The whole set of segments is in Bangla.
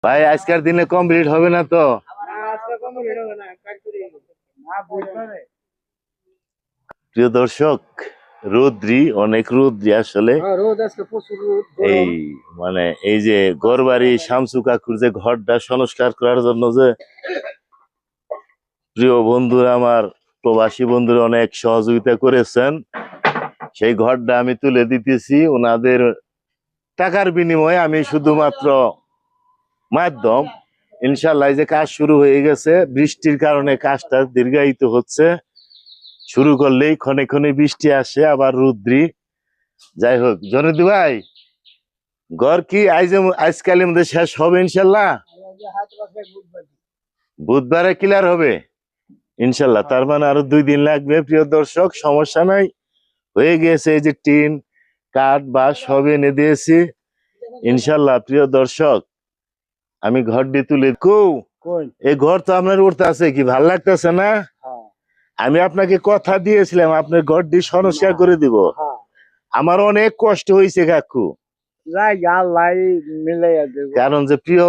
ভাই আজকের দিনে কমপ্লিট হবে না তো? প্রিয় দর্শক, অনেক রৌদ্রি আসলে। এই মানে এই যে ঘরবাড়ি শামসু কাকুর যে ঘরটা সংস্কার করার জন্য যে প্রিয় বন্ধুরা, আমার প্রবাসী বন্ধুরা অনেক সহযোগিতা করেছেন, সেই ঘরটা আমি তুলে দিতেছি ওনাদের টাকার বিনিময়ে। আমি শুধুমাত্র মাধ্যম। ইনশাল্লাহ যে কাজ শুরু হয়ে গেছে, বৃষ্টির কারণে কাজটা দীর্ঘায়িত হচ্ছে। শুরু করলেই ক্ষণে ক্ষণে বৃষ্টি আসে, আবার রুদ্রি। যাই হোক জনদি ভাই, ঘর কি আজকালের মধ্যে শেষ হবে ইনশাল্লাহ? বুধবারে ক্লিয়ার হবে ইনশাল্লাহ। তার মানে আরো 2 দিন লাগবে। প্রিয় দর্শক, সমস্যা নাই, হয়ে গেছে। এই যে টিন কাঠ বা সব এনে দিয়েছি ইনশাল্লাহ। প্রিয় দর্শক, আমি ঘরটি তুলে এই ঘর তো আপনার উঠতে আছে, কি ভাল লাগতেছে না? আমি আপনাকে কথা দিয়েছিলাম আপনার ঘরটি সংস্কার করে দিব। আমার অনেক কষ্ট হয়েছে কাকু, কারণ যে প্রিয়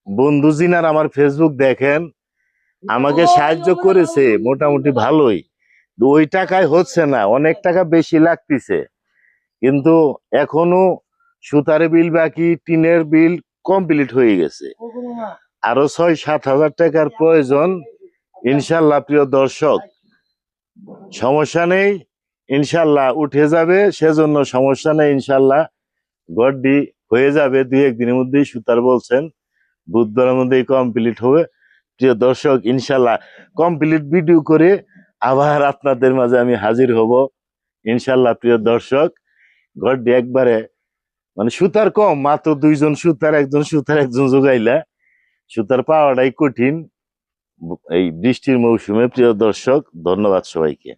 বন্ধু জিনার আমার ফেসবুক দেখেন, আমাকে সাহায্য করেছে মোটামুটি ভালোই। ওই টাকায় হচ্ছে না, অনেক টাকা বেশি লাগতেছে। কিন্তু এখনো সুতার বিল বাকি, টিনের বিল কমপ্লিট হয়ে গেছে, আরো 6-7 হাজার টাকার প্রয়োজন। ইনশাল্লাহ প্রিয় দর্শক, সমস্যা নেই, ইনশাল্লাহ উঠে যাবে, সেজন্য সমস্যা নেই। ইনশাল্লাহ ঘরটি হয়ে যাবে 2-1 দিনের মধ্যেই। সুতার বলছেন বুধবারের মধ্যেই কমপ্লিট হবে। প্রিয় দর্শক, ইনশাল্লাহ কমপ্লিট ভিডিও করে আবার আপনাদের মাঝে আমি হাজির হব ইনশাল্লাহ। প্রিয় দর্শক, ঘরটি একবারে মানে সুতার কম, মাত্র 2 জন সুতার, একজন যোগাইলা। সুতার পাওয়াটাই কঠিন এই বৃষ্টির মৌসুমে। প্রিয় দর্শক, ধন্যবাদ সবাইকে।